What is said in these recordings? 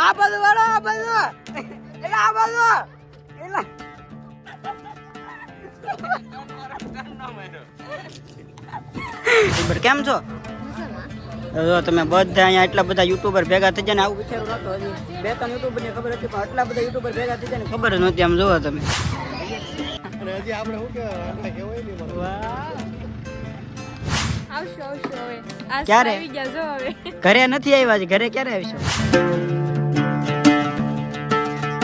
આ બાજુ વાળો આ બાજુ એટલે આ બાજુ એટલે કેમ છો? જો તમે બધા અહીંયા એટલા બધા યુટ્યુબર ભેગા થઈ જાય ને આવું વિચારું નતો. હજી 2-3 યુટ્યુબર ની ખબર હતી, પણ આટલા બધા યુટ્યુબર ભેગા થઈ જાય ને ખબર જ નહોતી. આમ જોવો તમે. અને હજી આપણે શું કહેવાય ને આવશો હવે આજ ક્યારે આવી ગયા જો હવે ઘરે નથી આવ્યા છે. ઘરે ક્યારે આવીશું?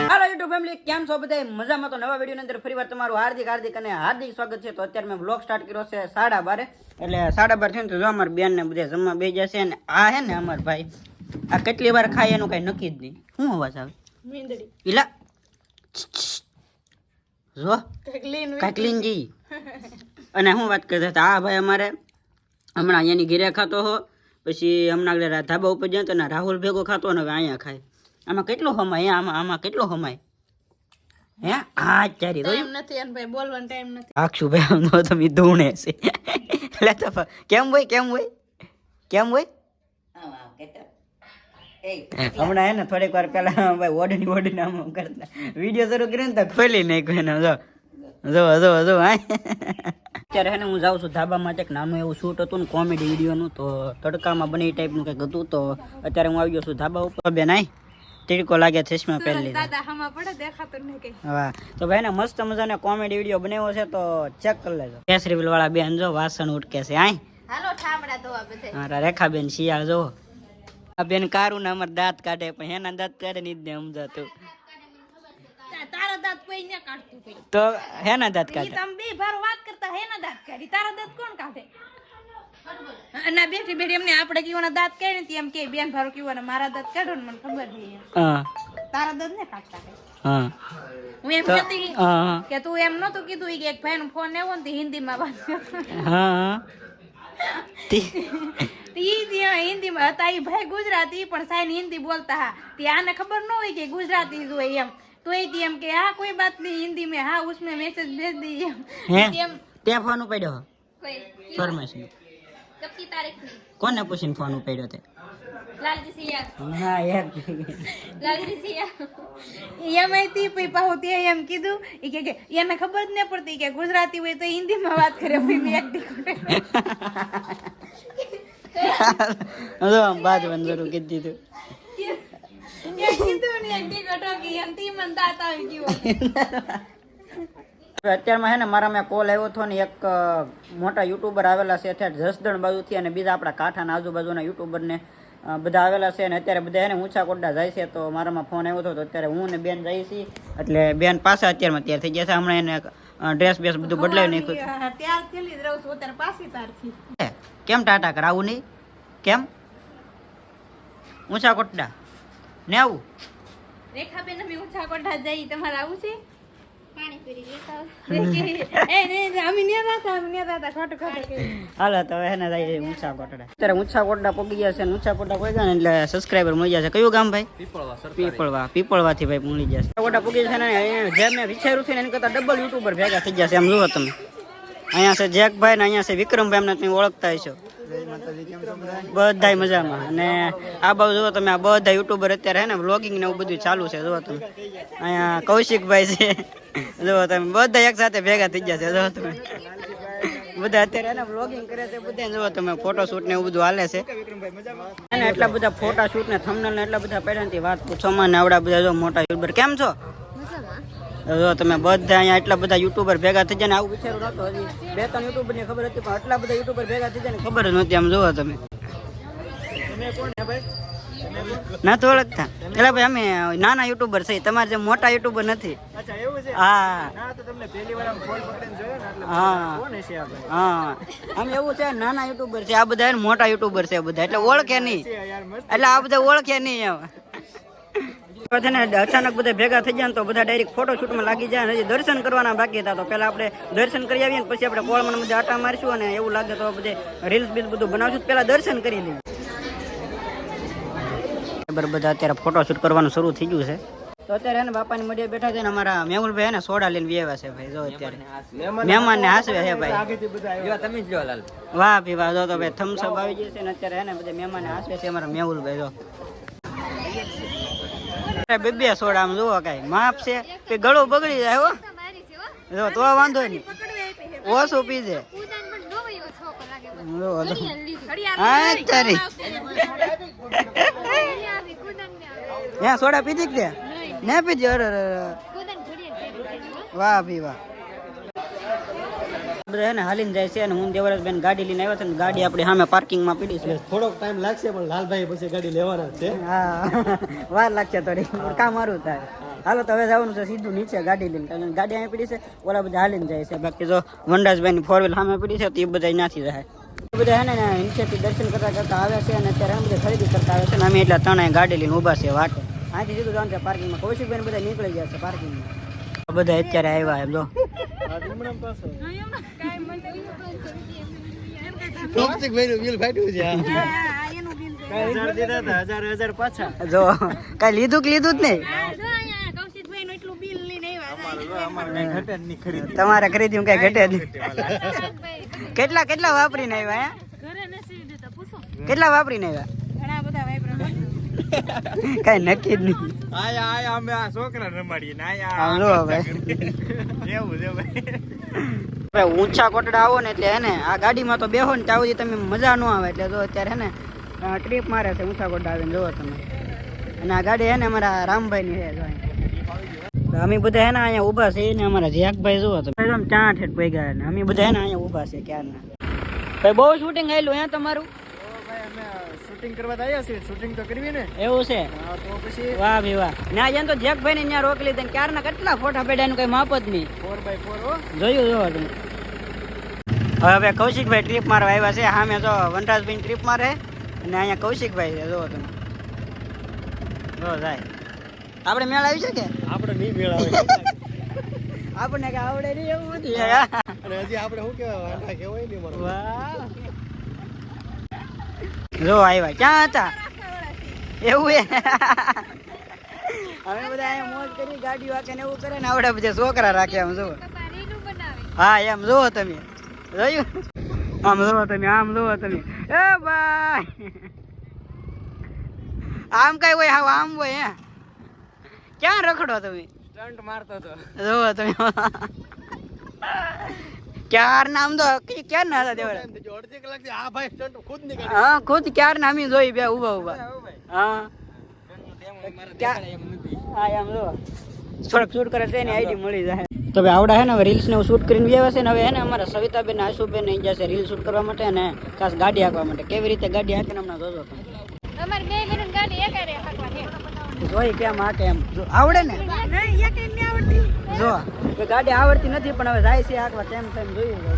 હાલો યુટ્યુબ ફેમિલી, કેમ છો બધા? મજામાં? તો નવા વિડીયો ની અંદર ફરીવાર તમારું હાર્દિક અને હાર્દિક સ્વાગત છે. તો અત્યારે મેં બ્લોગ સ્ટાર્ટ કર્યો છે 12:30, એટલે 12:30 થયું તો જો અમાર બેન ને બધા જમવા બેસી જશે. અને આ હે ને અમાર ભાઈ આ કેટલી વાર ખાય એનું કઈ નક્કી જ નહીં. શું અવાજ આવે? મીંદડી ઈલા જો કાકલીનજી. અને હું વાત કરતા હતા, આ ભાઈ અમારે હમણાં એની ઘેરે ખાતો હો, પછી હમણાં ધાબા ઉપર જાય તો રાહુલ ભેગો ખાતો ને હવે અહીંયા ખાય. આમાં કેટલો હમાય? આમાં કેટલો હમાય? હે આ ચારી ટાઈમ નથી અને ભાઈ બોલવાનો ટાઈમ નથી. આક્ષુ ભાઈ આમ તો તમે ધૂણે છે. એટલે તો કેમ હોય હમણાં હે ને થોડીક વાર પેલા ભાઈ ઓઢણી આમ કરતા વિડીયો શરૂ કરીને તો ખોલી નાખ્યું એને. જો અત્યારે હે ને હું જાઉં છું ધાબામાં. એક નાનું એવું શૂટ હતું ને કોમેડી વિડીયોનું, તો તડકામાં બને એ ટાઈપનું કંઈક હતું. તો અત્યારે હું આવી ગયો છું ધાબા ઉપર. બેન આય તીડકો લાગે ચશ્મા પહેરી દાદા હમા પડે દેખાતું નહીં કઈ. હા તો ભાઈ ને મસ્ત મજાનો કોમેડી વિડીયો બનાવ્યો છે, તો ચેક કરી લેજો. કેસરી બિલ વાળા બેન જો વાસણ ઉટકે છે. આય હાલો ઠામડા ધોવા બધે. હા રેખા બેન શિયાળ જો. આ બેન કારું ને અમાર દાંત કાઢે, પણ એના દાંત કાઢે નહીં જ સમજાતું. તારા દાંત કોઈ ન કાઢતું કોઈ. તો હેના દાંત કાઢે? તમે બે ભાર વાત કરતા હેના દાંત કાઢી, તારા દાંત કોણ કાઢે? ના બેઠી એમને આપણે કેવાના દાંત કાઢે ને એમ કે બેન ભારો કેવાના મારા દાંત કાઢો ને મને ખબર નહીં. હા તારા દાંત ને કાઢતા. હા હું એમ કહેતી કે તું એમ નતું કીધું કે એક ભાઈ નો ફોન આવ્યો ને હિન્દીમાં વાત કરતો. હા હિન્દીમાં હતા એ ભાઈ ગુજરાતી પણ સાઈન હિન્દી બોલતા. હા તે આને ખબર ન હોય કે ગુજરાતી જ હોય એમ, તો એમ કે હા કોઈ बात नहीं हिंदी में, हाँ उसमें मैसेज भेज दीजिए. હે તે ફોન ઉપાડ્યો? कोई ફરમાઈશ कब की तारीख थी? કોને પૂછીને ફોન ઉપાડ્યો તે? लालजी सिया. હા યાર લાલજી સિયા એમ આઈતી પછી પાહુતી એમ કીધું ઈ કે એને ખબર જ ન પડતી કે ગુજરાતી હોય તો હિન્દીમાં વાત કરે. પછી મેં એક જો બાદ બંદરું કીધું દીધું. અત્યારમાં હે ને મારા મેં કોલ આવ્યો હતો ને, એક મોટા યુટ્યુબર આવેલા છે અત્યારે જસદણ બાજુથી, અને બીજા આપણા કાંઠાના આજુબાજુના યુટ્યુબર ને બધા આવેલા છે. અને અત્યારે બધા એને ઊંચા કોટડા જાય છે. તો મારામાં ફોન આવ્યો હતો, તો અત્યારે હું ને બેન જઈએ છીએ. એટલે બેન પાછા અત્યારમાં તૈયાર થઈ ગયા છે. હમણાં એને ડ્રેસ બેસ બધું બદલાવી નાખ્યું. કેમ ટાટા કરાવું નહીં? કેમ ઊંચા કોટડા ને આવું? રેખાબેન અમે ઊંચા કોઠા જઈ, તમારે આવું છે? પાણીપુરી લેતા હાલો તો એને જાય ઊંચા કોટડા. અત્યારે ઊંચા કોટડા પગી ગયા છે. ઊંચા કોટડા પગી ગયા ને એટલે સબસ્ક્રાઈબર મળી જશે. કયું ગામ ભાઈ? પીપળવાથી ભાઈ મળી જશે. કોટા પગી છે ને જે મેં વિચાર્યું છે ને એની કરતા ડબલ યુટ્યુબર ભેગા થઈ જશે. આમ જુઓ તમે, અહીંયા છે જેકભાઈ ને અહીંયા છે વિક્રમભાઈ, એમને તમે ઓળખતા હશો. બધા મજામાં. અને આ બાજુ જુઓ તમે, આ બધા યુટ્યુબર અત્યારે હે ને વ્લોગિંગ ને એવું બધું ચાલુ છે. જુઓ તમે, અહીંયા કૌશિકભાઈ છે. જુઓ તમે, બધા એક સાથે ભેગા થઈ ગયા છે. જુઓ તમે, બધા અત્યારે એને વ્લોગિંગ કરે છે. બધા જુઓ તમે, ફોટો શૂટ ને એવું બધું હાલે છે. અને એટલા બધા ફોટા શૂટ ને થંબનેલ ને એટલા બધા પડ્યા નથી વાત પૂછોમાં. ને આવડા બધા જો મોટા યુટ્યુબર. કેમ છો? જો તમે બધા અહીંયા એટલા બધા યુટ્યુબર ભેગા થઈ જાય ને આવું વિચારું નતો. હજી 2-3 યુટ્યુબર ની ખબર હતી, પણ આટલા બધા યુટ્યુબર ભેગા થઈ જાય ને ખબર જ નહોતી. આમ જોવો તમે. ના તો ઓળખતા? એટલે ભાઈ અમે નાના યુટ્યુબર છે, તમારે જેમ મોટા યુટ્યુબર નથી. હા હા આમ એવું છે, નાના યુટ્યુબર છે આ બધા, મોટા યુટ્યુબર છે બધા, એટલે ઓળખે નહીં. એટલે આ બધા ઓળખે નહીં એમ. અચાનક બધા ભેગા થઈ જાય ને તો બધા ડાયરેક્ટ ફોટો શૂટમાં લાગી જાય. હજી દર્શન કરવાના બાકી હતા, તો પેલા આપણે દર્શન કરી આવીએ ને પછી આપણે કોળમાં બધા આટા મારીશું. અને એવું લાગે તો બધે રીલ્સ બીલ્સ બધું બનાવશું, પેલા દર્શન કરી લઈએ. બરાબર, બધા અત્યારે ફોટો શૂટ કરવાનું શરૂ થઈ ગયું છે. તો અત્યારે એને બાપાની મડીએ બેઠા છે ને અમારા મેહુલભાઈ ને સોડા લઈને વ્યવા છે ભાઈ. જો અત્યારે મહેમાન ને હાસવે છે ભાઈ. વાહ ભી વાહ. જો તો ભાઈ થમ્સઅપ આવી ગયું છે ને અત્યારે એને બધા મહેમાન હાસવે છે અમારા મેહુલભાઈ. જો બે બે સોડા આમ જુઓ કઈ માપ છે કે ગળો બગડી જાય હો જો તો વાંધો નહીં ઓછું પીજે હા સોડા પીધી કે ને પીધી અરે વાહ ભી વાહ બધા ને હાલીને જાય છે અને હું દેવરાજબેન ગાડી લઈને આવ્યા છે ને ગાડી આપણી સામે પાર્કિંગમાં પડી છે. થોડોક ટાઈમ લાગશે પણ લાલભાઈ પછી ગાડી લેવાના જ છે. હા વાર લાગશે થોડી કામ મારું થાય. હાલો તો હવે જવાનું છે સીધું નીચે ગાડી લઈને, કારણ કે ગાડી અહીં પડી છે, ઓલા બધા હાલીને જાય છે. બાકી જો વનરાજભાઈ ની 4 વ્હીલ સામે પડી છે તો એ બધા ત્યાંથી જાય. એ બધા હે ને નીચેથી દર્શન કરતા કરતા આવે છે અને અત્યારે બધા ખરીદી કરતા આવે છે ને અમે એટલા ત્રણેય ગાડી લઈને ઊભા છે વાટે. અહીંથી સીધું જવાનું છે પાર્કિંગમાં. કૌશિકભાઈ બધા નીકળી ગયા છે પાર્કિંગમાં. બધા અત્યારે આવ્યા એમ જો જો કઈ લીધું કે લીધું જ નહીં. તમારે ખરીદી કઈ ઘટે જ નહીં. કેટલા વાપરીને આવ્યા? કેટલા વાપરીને આવ્યા? કઈ નક્કી જ નહીં. ઊંચા કોટડા આવો ને એટલે હે ને આ ગાડીમાં તો બેહો ને ત્યાં સુધી તમે મજા ન આવે. એટલે જો અત્યારે હે ને ટ્રીપ મારે છે ઊંચા કોટડા આવીને જોવો તમે. અને આ ગાડી હે ને અમારા રામભાઈ ની છે. અમે બધા હે ને અહીંયા ઊભા છે ને અમારા જેકભાઈ જોવો તમે ત્યાં ઠેઠ પડી ગયા ને અમે બધા હે ને અહીંયા ઊભા છે ક્યારના. ભાઈ બહુ શૂટિંગ આવેલું હે તમારું? શૂટિંગ કરવા આવ્યા છે, શૂટિંગ તો કરવી ને. એવું છે? હા તો પછી વાહ ભી વાહ. ના જેમ તો જેકભાઈ ને ત્યાં રોકલી દે ક્યારના કેટલા ફોટા પડ્યા એનું કઈ માપ જ નહીં. 4x4 હો જોયું જોવો તમે. હવે કૌશિકભાઈ ટ્રીપ મારવા આવ્યા છે. સામે જો વનરાજભાઈ ટ્રીપ મારે અને અહીંયા કૌશિકભાઈ છે જોવો તમે. જો જાય આપણે મેળ આવી છે કે આપણે નહીં મેળ આવે. આપણને કે આવડે નહીં એવું બધું. અને હજી આપણે શું કહેવાય વાંઢા કહેવાય નહીં મારો. વાહ જો આવ્યા. ક્યાં હતા? એવું એ અમે બધા અહીંયા મોજ કરી ગાડી વાકે ને એવું કરે ને આવડે બધા છોકરા રાખે આમ જો. હા એમ જોવો તમે જોયું? આમ જોવો તમે, આમ જોવો તમે. એ ભાઈ આમ કઈ હોય હા આમ હોય હે? ક્યાં રખડો તમે? સ્ટન્ટ મારતો હતો. જોવો તમે ક્યાર નામ તો ક્યાર ના હતા દેવરા. અડધી કલાકથી આ ભાઈ સ્ટન્ટ ખુદ નીકળી. હા ખુદ ક્યાર ના અમે જોઈ બે ઉભા ઉભા. હા હા એમ જો થોડોક શૂટ કરે છે ને આઈડી મળી જાય. તો ભાઈ આવડા હે ને હવે રીલ્સ ને શૂટ કરીને વ્યવસ્થા છે ને હવે હે ને અમારા સવિતાબેન આશુબેન અહીં જશે રીલ શૂટ કરવા માટે અને ખાસ ગાડી હાંકવા માટે. કેવી રીતે ગાડી હાંકે હમણાં જોજો તમે. અમારે 2 મિનિટ ગાડી એકારે હાંકવાની જોઈ કેમ હાંકે એમ આવડે ને જો ગાડી આવડતી નથી પણ હવે જાય છે હાંકવા તેમ તેમ જોયું.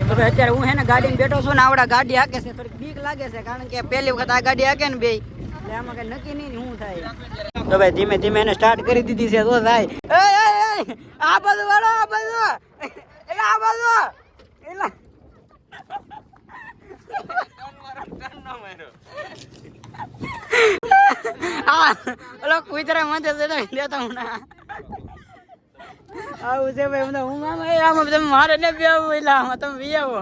તો અત્યારે હું હે ને ગાડીમાં બેઠો છું ને આવડા ગાડી હાંકે છે થોડીક બીક લાગે છે કારણ કે પહેલી વખત આ ગાડી હાંકે ને બે એટલે આમાં કઈ નક્કી નહીં શું થાય. તો ભાઈ ધીમે ધીમે એને સ્ટાર્ટ કરી દીધી છે તો થાય. આ બાજુ વાળો આ બાજુ એટલે આ બાજુ એટલે ઓલો કુતરા માથે દેતા હું આવું છે ભાઈ. હું મામા આમાં તમે મારે ને બી આવું એટલે આમાં તમે બી આવો.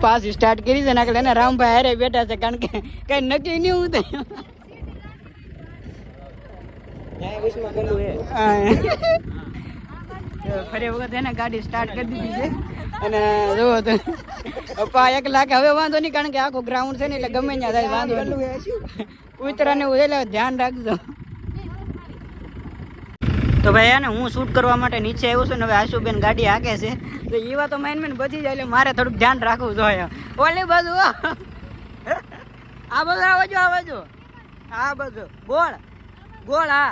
પાછી સ્ટાર્ટ કરી છે ને એટલે રામભાઈ હારે બેઠા છે કારણ કે કઈ નક્કી નહીં હું થયું. ફરી વખત એને ગાડી સ્ટાર્ટ કરી દીધી છે અને જોવો તો પપ્પા 1 લાખ હવે વાંધો નહીં કારણ કે આખું ગ્રાઉન્ડ છે ને એટલે ગમે ત્યાં થાય વાંધો નહીં. ઉતરાને એટલે ધ્યાન રાખજો. તો ભાઈ એને હું શૂટ કરવા માટે નીચે આવ્યો છું ને હવે આશુબેન ગાડી હાકે છે તો એવા તો માઇન મેન બચી જાય એટલે મારે થોડુંક ધ્યાન રાખવું જોઈએ. ઓલી બાજુ આ બાજુ આવજો આ બાજુ આ બાજુ ગોળ ગોળ હા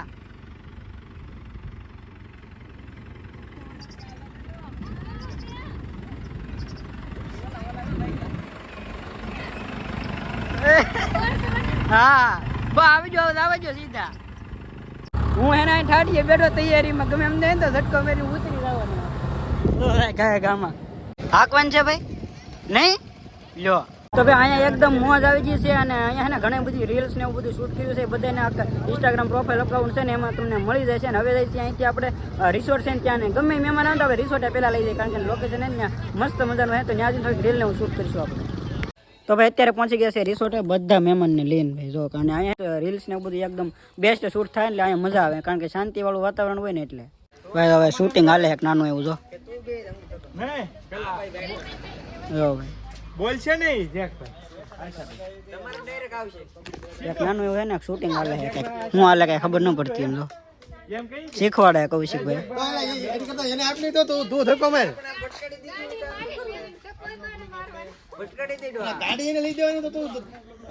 હા આવજો આવજો સીધા. હું એના ઠાઠીએ બેઠો તૈયારીમાં ગમે એમ ને તો ઝટકો મેરી ઉતરી જવાનો કયા ગામમાં હાકવાન છે ભાઈ નહીં લ્યો. તો ભાઈ અહીંયા એકદમ મોજ આવી ગઈ છે અને અહીંયા ને ઘણી બધી રીલ્સ ને એવું બધું શૂટ કર્યું છે. બધાને ઇન્સ્ટાગ્રામ પ્રોફાઇલ અકાઉન્ટ છે ને એમાં તમને મળી જાય છે. અને હવે જાય છે અહીંથી આપણે રિસોર્ટ છે ને ત્યાં ને ગમે મહેમાન આવતા હવે રિસોર્ટે પહેલાં લઈ જાય કારણ કે લોકેશન ને ત્યાં મસ્ત મજાનું હે તો ત્યાં થોડીક રીલ ને હું શૂટ કરીશું આપણે. તો ભાઈ અત્યારે પહોંચી ગયા છે રિસોર્ટે બધા મહેમાનને લઈને ભાઈ જો અને અહીંયા રીલ્સ ને એવું બધું એકદમ બેસ્ટ શૂટ થાય એટલે અહીંયા મજા આવે કારણ કે શાંતિવાળું વાતાવરણ હોય ને એટલે ભાઈ હવે શૂટિંગ હાલે એક નાનું એવું જો ભાઈ બોલ છે ને એક નાનું એવું હે ને શૂટિંગ હાલે છે કંઈક હું હાલે કઈ ખબર ન પડતી એમ જો શીખવાડે કૌશિકભાઈ એને આપની તો તું ધક્કો માર ગાડી એને લઈ દેવાની તો તું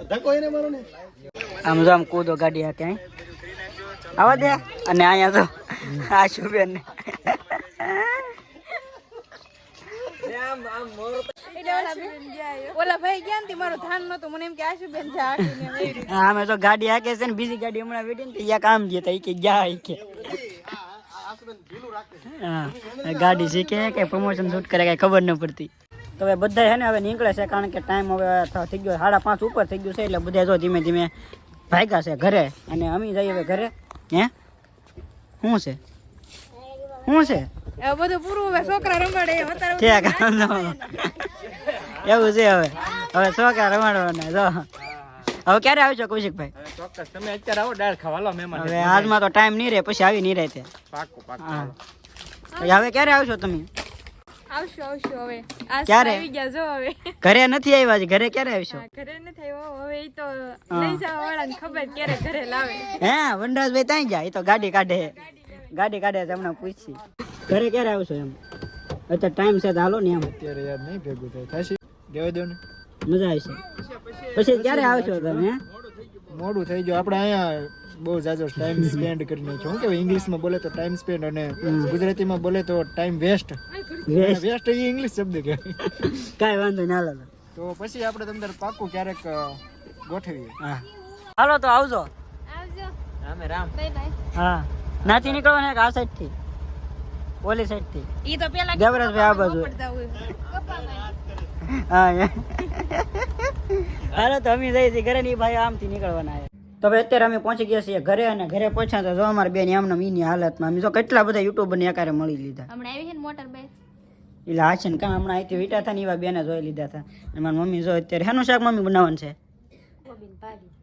ધક્કો એને મારો ને આમ જો આમ કૂદો ગાડી આ ક્યાંય આવા દે અને અહીંયા તો આ શુભેન ને ઓલા ભાઈ ગયા ને મારો ધ્યાન નતું મને એમ કે આશુબેન છે અમે તો ગાડી હાકે છે ને બીજી ગાડી હમણાં વેડી ને ત્યાં કામ ગયા ઈ કે જા ઈ કે હા ગાડી શીખે કે પ્રમોશન શૂટ કરે કઈ ખબર ન પડતી તો હવે બધા છે ને હવે નીકળે છે કારણ કે ટાઈમ હવે થઈ ગયો 5:30 ઉપર થઈ ગયું છે એટલે બધા જો ધીમે ધીમે ભાગ્યા છે ઘરે અને અમે જઈએ હવે ઘરે હે શું છે બધું પૂરું હવે છોકરા રમાડે એવું છે હવે છોકરા રમાડવાના જો હવે ક્યારે આવશો કૌશિકભાઈ ચોક્કસ તમે અત્યારે આવો ડાળ ખાવા લો મહેમાન હવે આજમાં તો ટાઈમ નહીં રહે પછી આવી નહીં રહે તે પાક્કું હા હવે ક્યારે આવશો તમે આવશું હવે ક્યારે આવી ગયા જો હવે ઘરે નથી આવ્યા છે ઘરે ક્યારે આવશો ઘરે નથી આવ્યો હવે ઈ તો લઈ જવા વાળાને ખબર ક્યારે ઘરે લાવે હે વનરાજભાઈ ત્યાં જાય એ તો ગાડી કાઢે છે હમણાં પૂછી ઘરે ક્યારે આવશો એમ અત્યારે ટાઈમ છે તો હાલો ને એમ અત્યારે યાર નહીં ભેગું થાય થાશી દેવા દો ને મજા આવશે પછી ક્યારે આવશો તમે મોડું થઈ ગયું આપણે અહીંયા બહુ જાજો ટાઈમ સ્પેન્ડ કરી નાખ્યો શું કહેવાય ઇંગ્લિશમાં બોલે તો ટાઈમ સ્પેન્ડ અને ગુજરાતીમાં બોલે તો ટાઈમ વેસ્ટ વેસ્ટ એ ઇંગ્લિશ શબ્દ કહેવાય કાંઈ વાંધો ના હાલો તો પછી આપણે તમને પાક્કું ક્યારેક ગોઠવીએ હા હાલો તો આવજો રામે રામ હા નાથી નીકળવાના એક આ સાઈડ થી ઓલી સાઈડ થી ઈ તો પેલા દેવરાજભાઈ આ બાજુ હા હાલો તો અમે જઈએ છીએ ઘરે ની ભાઈ આમથી નીકળવાના તો ભાઈ અત્યારે અમે પહોંચી ગયા છીએ ઘરે અને ઘરે પહોંચ્યા તો જો અમારે બેન આમને મીની હાલતમાં અમે જો કેટલા બધા યુટ્યુબર ને એકારે મળી લીધા હમણાં આવી છે ને મોટર બાઈક એટલે હા છે ને કાં હમણાં અહીંથી વીટા હતા ને એવા બેને જોઈ લીધા હતા અને મારી મમ્મી જો અત્યારે હેનું શાક મમ્મી બનાવવાનું છે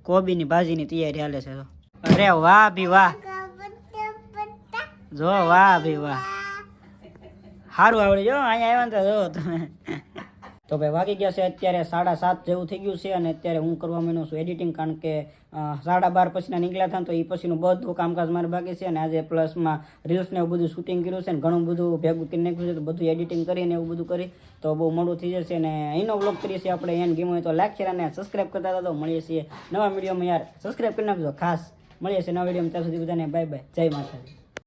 કોબીની ભાજીની તૈયારી હાલે છે જો અરે વાહ ભી વાહ જો વાહ ભી વાહ સારું આવડે જો અહીંયા આવ્યા ને જો તમે તો ભાઈ વાગી ગયા છે અત્યારે 7:30 જેવું થઈ ગયું છે અને અત્યારે હું કરવા માંડ્યો છું એડિટિંગ કારણ કે 12:30 પછીના નીકળ્યા હતા તો એ પછીનું બધું કામકાજ મારે બાકી છે અને આજે પ્લસમાં રીલ્સ ને એવું બધું શૂટિંગ કર્યું છે ને ઘણું બધું ભેગું કરી નાખ્યું છે તો બધું એડિટિંગ કરીને એવું બધું કરી તો બહુ મોડું થઈ જશે અને એનો વ્લોગ કરીએ છીએ આપણે એને ગેમ હોય તો લાઈક શેર અને સબસ્ક્રાઈબ કરતા હતા તો મળીએ છીએ નવા વિડીયોમાં યાર સબસ્ક્રાઈબ કરી નાખજો ખાસ મળીએ છીએ નવા વિડીયોમાં ત્યાં સુધી બધાને બાય બાય જય માતાજી